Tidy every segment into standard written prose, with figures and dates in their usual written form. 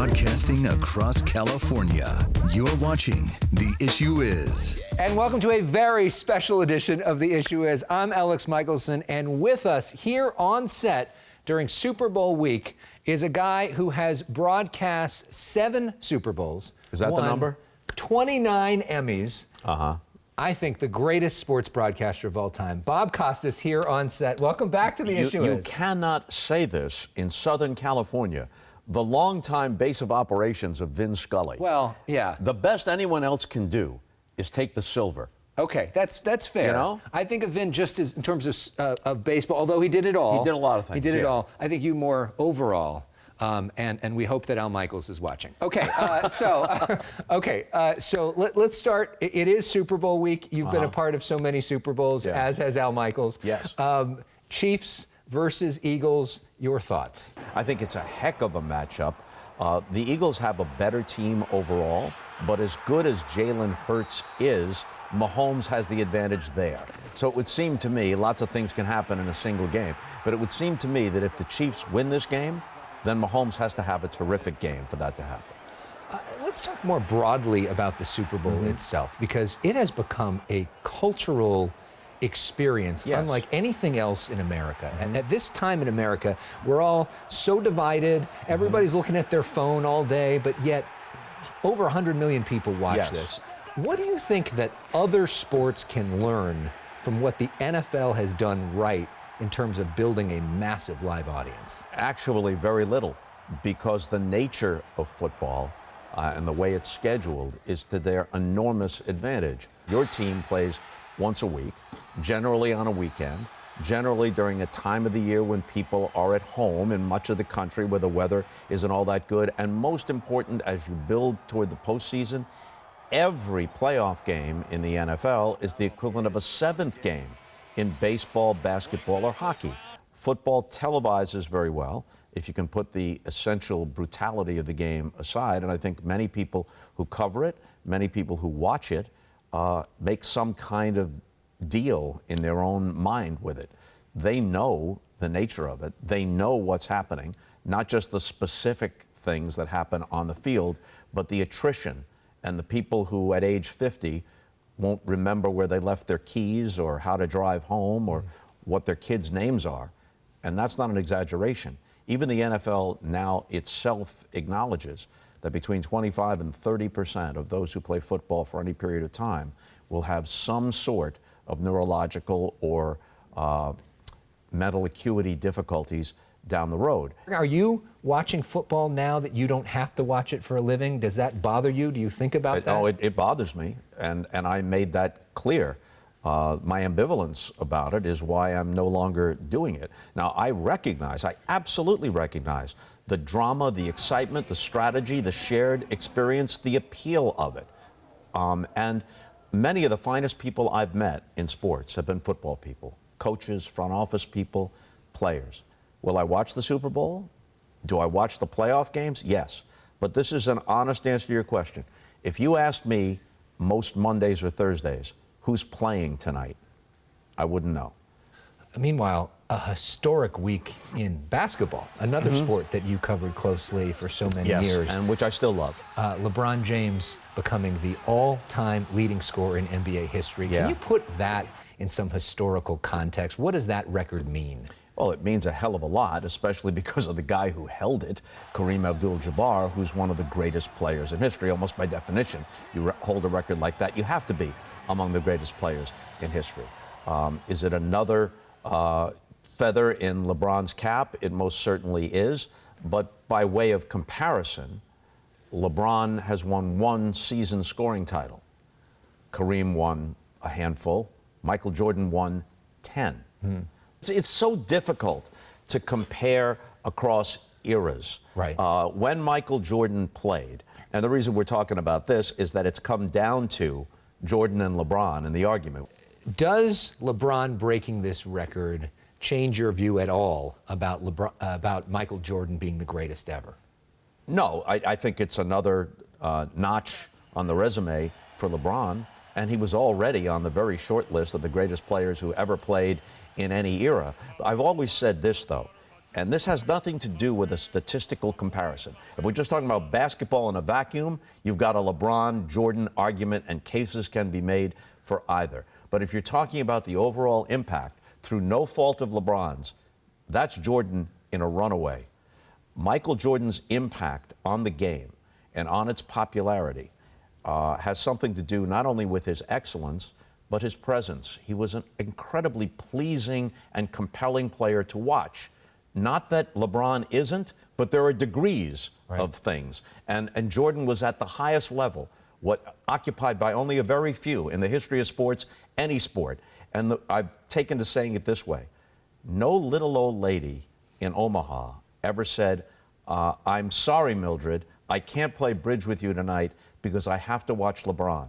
Broadcasting across California, you're watching The Issue Is. And welcome to a very special edition of The Issue Is. I'm Elex Michaelson, and with us here on set during Super Bowl week is a guy who has broadcast 7 Super Bowls. Is that the number? 29 Emmys. I think the greatest sports broadcaster of all time. Bob Costas here on set. Welcome back to The Issue Is. You cannot say this in Southern California. The longtime base of operations of Vin Scully. Well, yeah. The best anyone else can do is take the silver. Okay, that's fair. You know? I think of Vin just as in terms of baseball, although he did it all. He did a lot of things. He did it all. I think you more overall. And we hope that Al Michaels is watching. Okay, so let's start. It is Super Bowl week. You've been a part of so many Super Bowls, as has Al Michaels. Yes. Chiefs versus Eagles, your thoughts? I think it's a heck of a matchup. The Eagles have a better team overall, but as good as Jalen Hurts is, Mahomes has the advantage there. So it would seem to me, lots of things can happen in a single game, but it would seem to me that if the Chiefs win this game, then Mahomes has to have a terrific game for that to happen. Let's talk more broadly about the Super Bowl itself, because it has become a cultural experience unlike anything else in America. And at this time in America, we're all so divided. Everybody's looking at their phone all day, but yet over 100 million people watch this. What do you think that other sports can learn from what the NFL has done right in terms of building a massive live audience? Actually, very little, because the nature of football and the way it's scheduled is to their enormous advantage. Your team plays once a week, generally on a weekend, generally during a time of the year when people are at home in much of the country where the weather isn't all that good. And most important, as you build toward the postseason, every playoff game in the NFL is the equivalent of a 7th game in baseball, basketball, or hockey. Football televises very well, if you can put the essential brutality of the game aside. And I think many people who cover it, many people who watch it, make some kind of deal in their own mind with it. They know the nature of it. They know what's happening, not just the specific things that happen on the field, but the attrition and the people who at age 50 won't remember where they left their keys or how to drive home or what their kids' names are. And that's not an exaggeration. Even the NFL now itself acknowledges that between 25 and 30% of those who play football for any period of time will have some sort of neurological or mental acuity difficulties down the road. Are you watching football now that you don't have to watch it for a living? Does that bother you? Do you think about that? Oh, it bothers me, and I made that clear. My ambivalence about it is why I'm no longer doing it. Now, I absolutely recognize the drama, the excitement, the strategy, the shared experience, the appeal of it. And many of the finest people I've met in sports have been football people, coaches, front office people, players. Will I watch the Super Bowl? Do I watch the playoff games? Yes. But this is an honest answer to your question. If you asked me most Mondays or Thursdays, who's playing tonight, I wouldn't know. Meanwhile, a historic week in basketball, another sport that you covered closely for so many years. And which I still love. LeBron James becoming the all-time leading scorer in NBA history. Can you put that in some historical context? What does that record mean? Well, it means a hell of a lot, especially because of the guy who held it, Kareem Abdul-Jabbar, who's one of the greatest players in history, almost by definition. You hold a record like that, you have to be among the greatest players in history. Is it another feather in LeBron's cap? It most certainly is. But by way of comparison, LeBron has won 1 season scoring title. Kareem won a handful. Michael Jordan won 10. It's so difficult to compare across eras. Right. When Michael Jordan played, and the reason we're talking about this is that it's come down to Jordan and LeBron in the argument. Does LeBron breaking this record change your view at all about about Michael Jordan being the greatest ever? No, I think it's another notch on the resume for LeBron, and he was already on the very short list of the greatest players who ever played in any era. I've always said this, though, And this has nothing to do with a statistical comparison. If we're just talking about basketball in a vacuum, you've got a LeBron Jordan argument, and cases can be made for either. But if you're talking about the overall impact through no fault of LeBron's, that's Jordan in a runaway. Michael Jordan's impact on the game and on its popularity has something to do not only with his excellence, but his presence. He was an incredibly pleasing and compelling player to watch. Not that LeBron isn't, but there are degrees of things. And Jordan was at the highest level, occupied by only a very few in the history of sports, any sport. And I've taken to saying it this way. No little old lady in Omaha ever said, I'm sorry, Mildred, I can't play bridge with you tonight because I have to watch LeBron.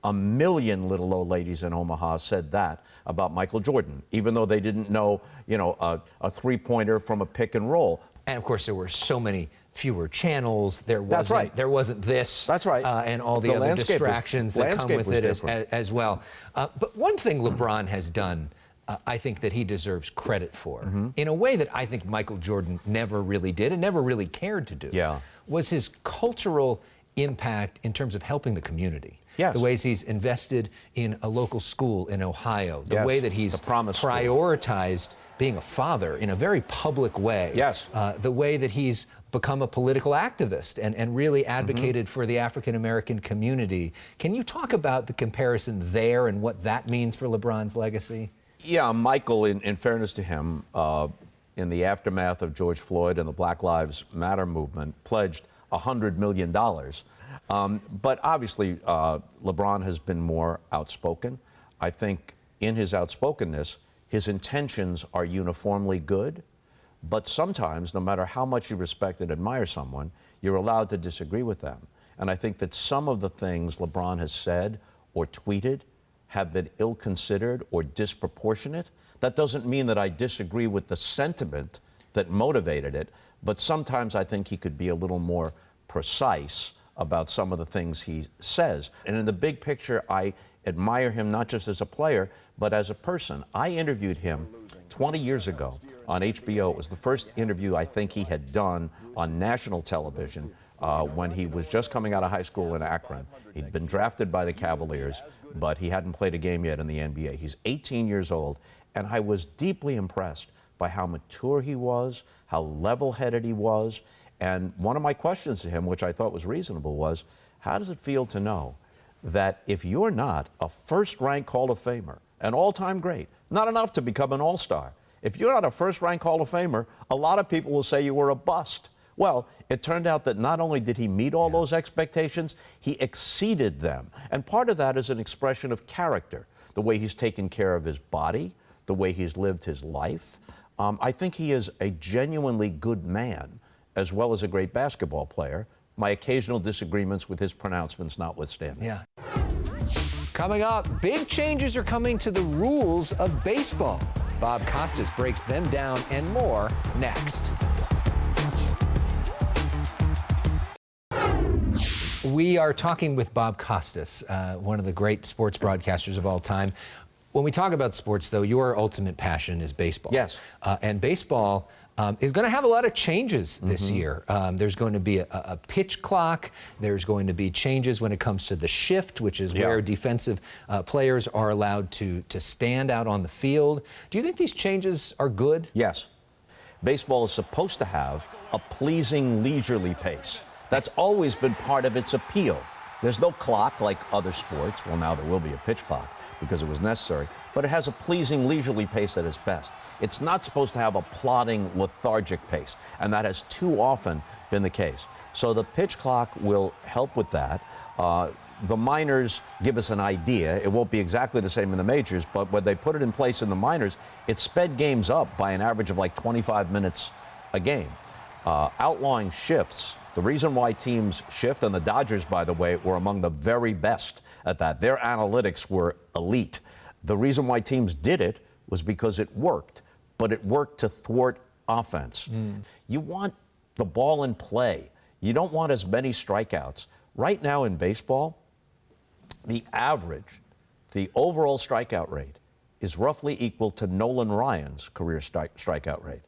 A million little old ladies in Omaha said that about Michael Jordan, even though they didn't know, a three-pointer from a pick and roll. And of course, there were so many fewer channels. There wasn't this. That's right. And all the other distractions that come with it as well. But one thing LeBron has done, I think that he deserves credit for, in a way that I think Michael Jordan never really did and never really cared to do, was his cultural impact in terms of helping the community. Yes. The ways he's invested in a local school in Ohio, the way that he's prioritized being a father in a very public way. Yes. The way that he's become a political activist and really advocated for the African American community. Can you talk about the comparison there and what that means for LeBron's legacy? Yeah, Michael, in fairness to him, in the aftermath of George Floyd and the Black Lives Matter movement, pledged $100 million. But obviously, LeBron has been more outspoken. I think in his outspokenness, his intentions are uniformly good. But sometimes, no matter how much you respect and admire someone, you're allowed to disagree with them. And I think that some of the things LeBron has said or tweeted have been ill-considered or disproportionate. That doesn't mean that I disagree with the sentiment that motivated it, but sometimes I think he could be a little more precise about some of the things he says. And in the big picture, I admire him not just as a player, but as a person. I interviewed him 20 years ago on HBO. It was the first interview I think he had done on national television when he was just coming out of high school in Akron. He'd been drafted by the Cavaliers, but he hadn't played a game yet in the NBA. He's 18 years old, and I was deeply impressed by how mature he was, how level-headed he was. And one of my questions to him, which I thought was reasonable, was, how does it feel to know that if you're not a first-ranked Hall of Famer, an all-time great, not enough to become an all-star, if you're not a first-ranked Hall of Famer, a lot of people will say you were a bust. Well, it turned out that not only did he meet all those expectations, he exceeded them. And part of that is an expression of character, the way he's taken care of his body, the way he's lived his life. I think he is a genuinely good man, as well as a great basketball player, my occasional disagreements with his pronouncements notwithstanding. Yeah. Coming up, big changes are coming to the rules of baseball. Bob Costas breaks them down and more next. We are talking with Bob Costas, one of the great sports broadcasters of all time. When we talk about sports, though, your ultimate passion is baseball. Yes. And baseball is going to have a lot of changes this year. There's going to be a pitch clock. There's going to be changes when it comes to the shift, which is where defensive players are allowed to stand out on the field. Do you think these changes are good? Yes. Baseball is supposed to have a pleasing, leisurely pace. That's always been part of its appeal. There's no clock like other sports. Well, now there will be a pitch clock because it was necessary, but it has a pleasing, leisurely pace at its best. It's not supposed to have a plodding, lethargic pace, and that has too often been the case. So the pitch clock will help with that. The minors give us an idea. It won't be exactly the same in the majors, but when they put it in place in the minors, it sped games up by an average of like 25 minutes a game. Outlawing shifts, the reason why teams shift, and the Dodgers, by the way, were among the very best at that. Their analytics were elite. The reason why teams did it was because it worked, but it worked to thwart offense. You want the ball in play. You don't want as many strikeouts. Right now in baseball, the overall strikeout rate is roughly equal to Nolan Ryan's career strikeout rate.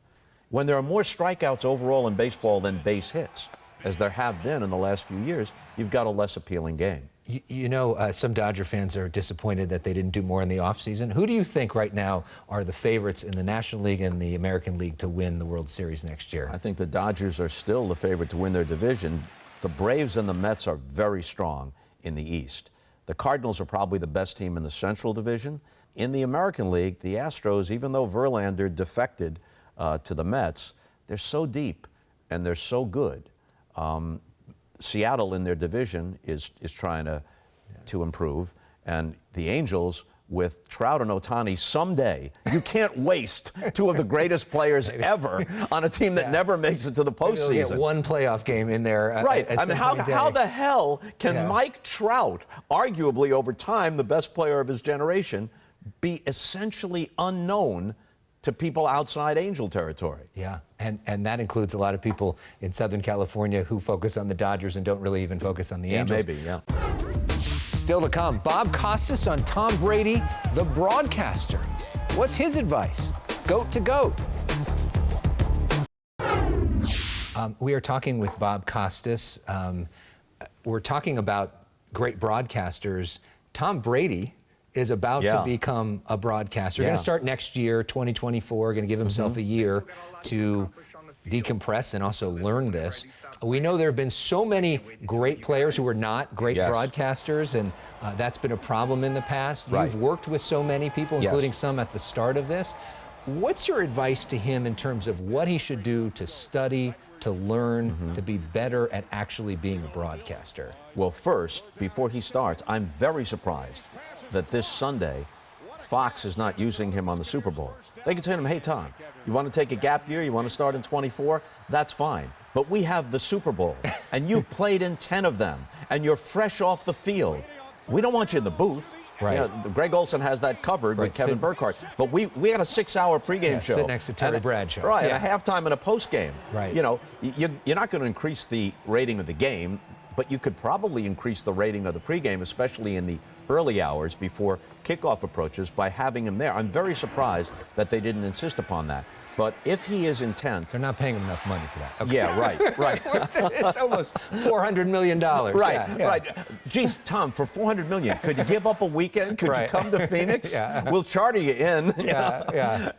When there are more strikeouts overall in baseball than base hits, as there have been in the last few years, you've got a less appealing game. You know, some Dodger fans are disappointed that they didn't do more in the offseason. Who do you think right now are the favorites in the National League and the American League to win the World Series next year? I think the Dodgers are still the favorite to win their division. The Braves and the Mets are very strong in the East. The Cardinals are probably the best team in the Central Division. In the American League, the Astros, even though Verlander defected to the Mets, they're so deep and they're so good. Seattle in their division is trying to improve, and the Angels with Trout and Ohtani someday. You can't waste two of the greatest players ever on a team that never makes it to the postseason. Get one playoff game in there. Right. I mean, how the hell can Mike Trout, arguably over time the best player of his generation, be essentially unknown to people outside Angel territory? Yeah, and that includes a lot of people in Southern California who focus on the Dodgers and don't really even focus on the Angels. Maybe, yeah. Still to come, Bob Costas on Tom Brady, the broadcaster. What's his advice? Goat to goat. We are talking with Bob Costas. We're talking about great broadcasters. Tom Brady is about to become a broadcaster. Going to start next year, 2024, going to give himself a year to decompress and also learn this. We know there have been so many great players who are not great broadcasters, and that's been a problem in the past. You've worked with so many people, including some at the start of this. What's your advice to him in terms of what he should do to study, to learn, to be better at actually being a broadcaster? Well, first, before he starts, I'm very surprised that this Sunday, Fox is not using him on the Super Bowl. They can say to him, hey, Tom, you want to take a gap year? You want to start in 24? That's fine. But we have the Super Bowl, and you've played in 10 of them, and you're fresh off the field. We don't want you in the booth. Right. You know, Greg Olson has that covered with Kevin Burkhardt. But we had a 6-hour pregame show. Sit next to Terry Bradshaw. Right, and a halftime and a postgame. Right. You know, you're not going to increase the rating of the game, but you could probably increase the rating of the pregame, especially in the early hours before kickoff approaches, by having him there. I'm very surprised that they didn't insist upon that. But if he is intent... They're not paying him enough money for that. Okay. Yeah, right. It's almost $400 million. Right. Geez, Tom, for $400 million, could you give up a weekend? Could you come to Phoenix? We'll charter you in.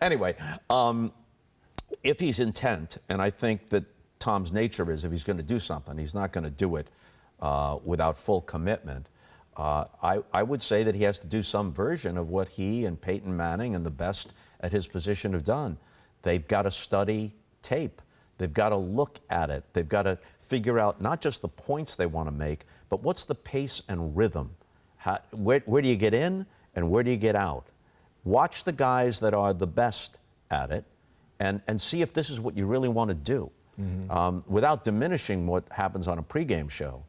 Anyway, if he's intent, and I think that Tom's nature is, if he's going to do something, he's not going to do it without full commitment. I would say that he has to do some version of what he and Peyton Manning and the best at his position have done. They've got to study tape. They've got to look at it. They've got to figure out not just the points they want to make, but what's the pace and rhythm? Where do you get in and where do you get out? Watch the guys that are the best at it and see if this is what you really want to do. Without diminishing what happens on a pregame show,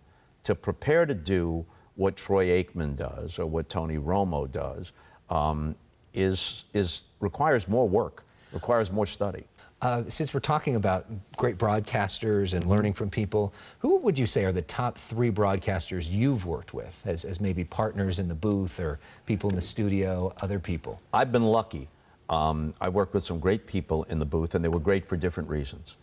to prepare to do what Troy Aikman does or what Tony Romo does requires more work, requires more study. Since we're talking about great broadcasters and learning from people, who would you say are the top 3 broadcasters you've worked with as maybe partners in the booth or people in the studio, other people? I've been lucky. I've worked with some great people in the booth, and they were great for different reasons.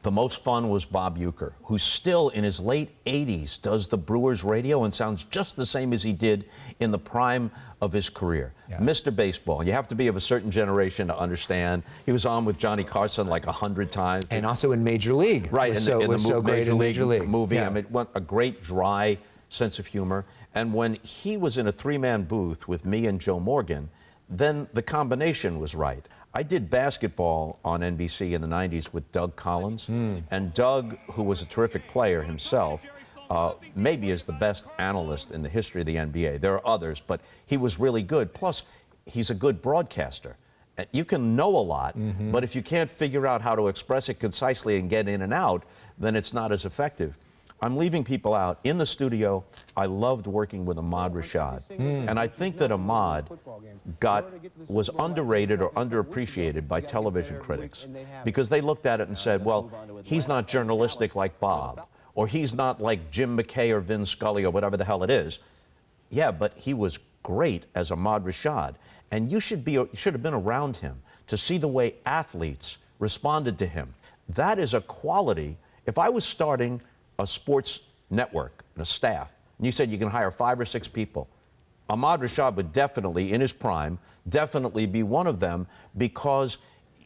The most fun was Bob Uecker, who still in his late 80s does the Brewers radio and sounds just the same as he did in the prime of his career. Mr. Baseball, you have to be of a certain generation to understand. He was on with Johnny Carson like 100 times. And also in Major League. Right, in the Major League movie. Yeah. I mean, a great dry sense of humor. And when he was in a 3-man booth with me and Joe Morgan, then the combination was right. I did basketball on NBC in the 90s with Doug Collins. And Doug, who was a terrific player himself, maybe is the best analyst in the history of the NBA. There are others, but he was really good. Plus, he's a good broadcaster. You can know a lot, but if you can't figure out how to express it concisely and get in and out, then it's not as effective. I'm leaving people out. In the studio, I loved working with Ahmad Rashad. And I think that Ahmad was underrated or underappreciated by television critics because they looked at it and said, well, he's not journalistic like Bob, or he's not like Jim McKay or Vin Scully or whatever the hell it is. Yeah, but he was great as Ahmad Rashad. And you should have been around him to see the way athletes responded to him. That is a quality. If I was starting a sports network and a staff, and you said you can hire 5 or 6 people, Ahmad Rashad would definitely, in his prime, definitely be one of them, because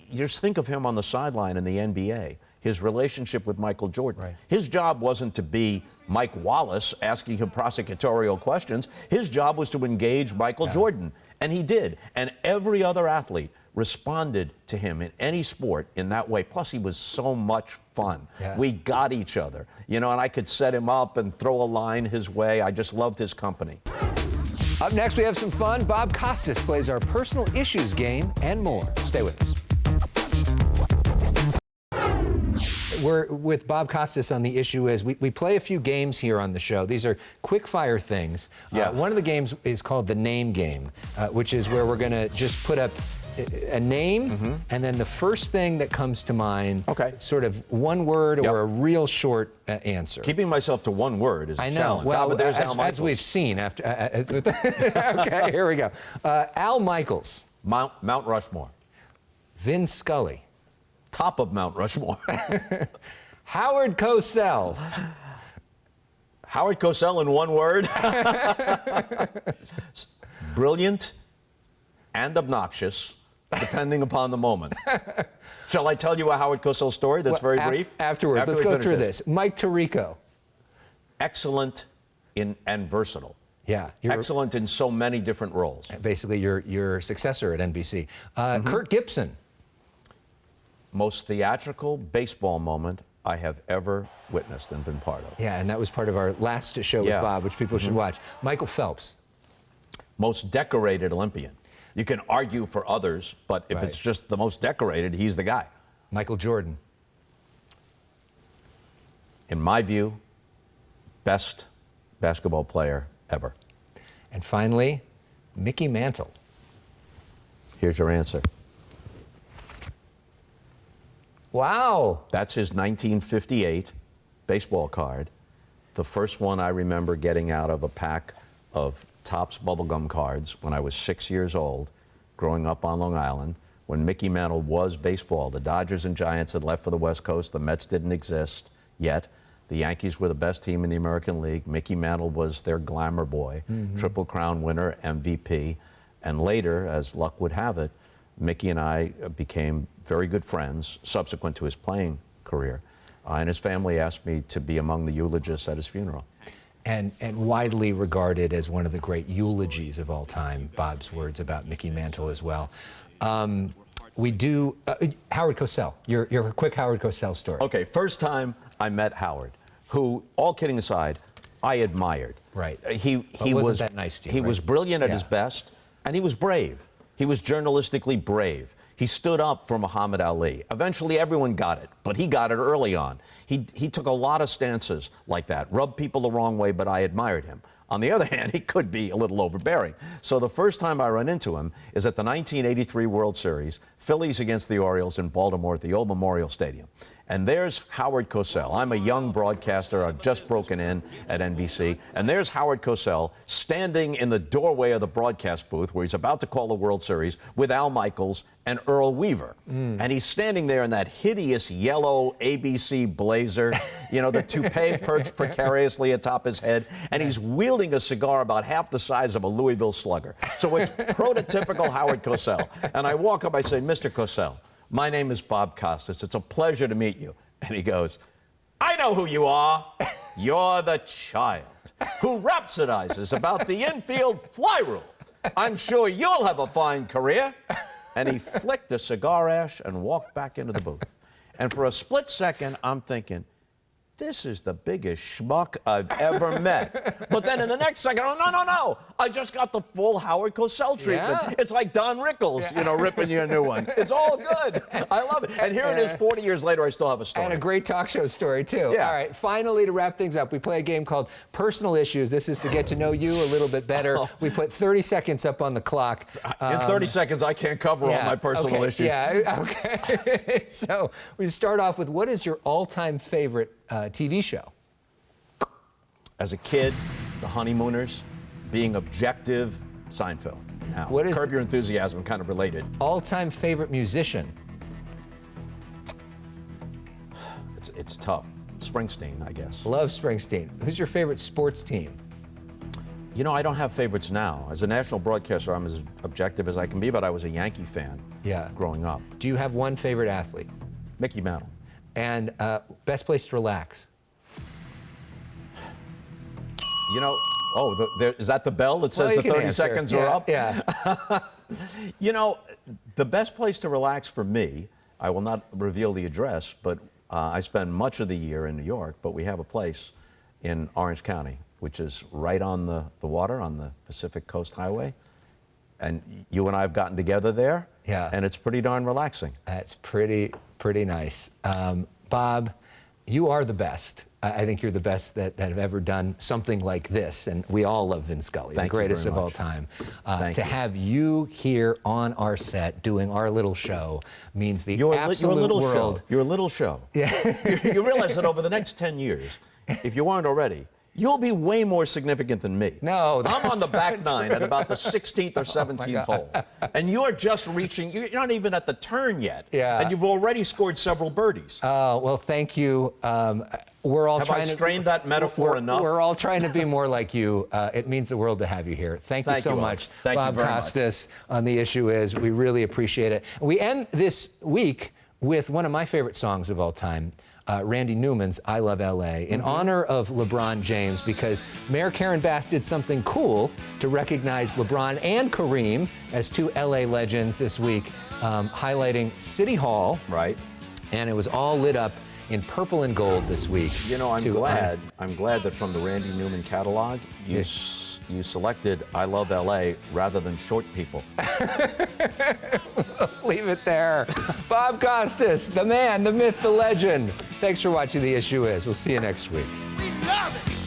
you just think of him on the sideline in the NBA, his relationship with Michael Jordan. Right. His job wasn't to be Mike Wallace asking him prosecutorial questions. His job was to engage Michael Jordan, and he did. And every other athlete responded to him in any sport in that way. Plus, he was so much fun. Yeah. We got each other, and I could set him up and throw a line his way. I just loved his company. Up next, we have some fun. Bob Costas plays our personal issues game and more. Stay with us. We're with Bob Costas on the issue is we play a few games here on the show. These are quick fire things. Yeah. One of the games is called the name game, which is where we're going to just put up a name and then the first thing that comes to mind. Okay. Sort of one word or a real short answer. Keeping myself to one word is a I know. challenge. Well, but there's Al as Michaels. we've seen after. Okay, here we go. Al Michaels. Mount Rushmore. Vin Scully. Top of Mount Rushmore. Howard Cosell. Howard Cosell in one word. Brilliant and obnoxious, depending upon the moment. Shall I tell you a Howard Cosell story that's very brief? Afterwards. Let's go through this. Mike Tirico. Excellent and versatile. Yeah. Excellent in so many different roles. Basically, your successor at NBC. Kirk Gibson. Most theatrical baseball moment I have ever witnessed and been part of. Yeah, and that was part of our last show with Bob, which people should watch. Michael Phelps. Most decorated Olympian. You can argue for others, but if it's just the most decorated, he's the guy. Michael Jordan. In my view, best basketball player ever. And finally, Mickey Mantle. Here's your answer. Wow. That's his 1958 baseball card. The first one I remember getting out of a pack of Topps bubblegum cards when I was 6 years old, growing up on Long Island, when Mickey Mantle was baseball. The Dodgers and Giants had left for the West Coast. The Mets didn't exist yet. The Yankees were the best team in the American League. Mickey Mantle was their glamour boy, Triple Crown winner, MVP. And later, as luck would have it, Mickey and I became very good friends subsequent to his playing career. And his family asked me to be among the eulogists at his funeral. And widely regarded as one of the great eulogies of all time, Bob's words about Mickey Mantle as well. We do, Howard Cosell, your quick Howard Cosell story. Okay, first time I met Howard, who, all kidding aside, I admired. Right. He wasn't that nice to you, He right? was brilliant at his best, and he was brave. He was journalistically brave. He stood up for Muhammad Ali. Eventually, everyone got it, but he got it early on. He took a lot of stances like that, rubbed people the wrong way, but I admired him. On the other hand, he could be a little overbearing. So the first time I run into him is at the 1983 World Series, Phillies against the Orioles in Baltimore at the old Memorial Stadium. And there's Howard Cosell. I'm a young broadcaster. I've just broken in at NBC. And there's Howard Cosell standing in the doorway of the broadcast booth where he's about to call the World Series with Al Michaels and Earl Weaver. And he's standing there in that hideous yellow ABC blazer, the toupee perched precariously atop his head. And he's wielding a cigar about half the size of a Louisville Slugger. So it's prototypical Howard Cosell. And I walk up, I say, Mr. Cosell, my name is Bob Costas. It's a pleasure to meet you. And he goes, I know who you are. You're the child who rhapsodizes about the infield fly rule. I'm sure you'll have a fine career. And he flicked the cigar ash and walked back into the booth. And for a split second, I'm thinking, this is the biggest schmuck I've ever met. But then in the next second, oh, no. I just got the full Howard Cosell treatment. Yeah. It's like Don Rickles, ripping you a new one. It's all good. I love it. And here it is 40 years later, I still have a story. And a great talk show story, too. Yeah. All right, finally, to wrap things up, we play a game called Personal Issues. This is to get to know you a little bit better. We put 30 seconds up on the clock. In 30 seconds, I can't cover all my personal issues. Yeah, okay. So we start off with, what is your all-time favorite TV show? As a kid, The Honeymooners, being objective, Seinfeld. Now, What is Curb Your Enthusiasm, kind of related. All-time favorite musician? It's tough. Springsteen, I guess. Love Springsteen. Who's your favorite sports team? You know, I don't have favorites now. As a national broadcaster, I'm as objective as I can be, but I was a Yankee fan growing up. Do you have one favorite athlete? Mickey Mantle. And best place to relax? You know, is that the bell that says the 30 seconds are up? Yeah. You know, the best place to relax for me, I will not reveal the address, but I spend much of the year in New York, but we have a place in Orange County, which is right on the water, on the Pacific Coast Highway. And you and I have gotten together there, and it's pretty darn relaxing. That's pretty nice. Bob, you are the best. I think you're the best that have ever done something like this, and we all love Vin Scully, the greatest of all time. To have you here on our set doing our little show means the absolute world. You're a little show. Yeah. You realize that over the next 10 years, if you weren't already, you'll be way more significant than me. No, I'm on the back nine at about the 16th or 17th hole. And you're just reaching, you're not even at the turn yet. Yeah. And you've already scored several birdies. Oh, well, thank you. We're all Have trying I strained that metaphor enough? We're all trying to be more like you. It means the world to have you here. Thank you so much, Bob Costas, on The Issue Is. We really appreciate it. We end this week with one of my favorite songs of all time, Randy Newman's I Love L.A., in honor of LeBron James, because Mayor Karen Bass did something cool to recognize LeBron and Kareem as two L.A. legends this week, highlighting City Hall. Right. And it was all lit up in purple and gold this week. You know, I'm glad that from the Randy Newman catalog, you selected I Love L.A. rather than Short People. Leave it there. Bob Costas, the man, the myth, the legend. Thanks for watching The Issue Is. We'll see you next week. We love it.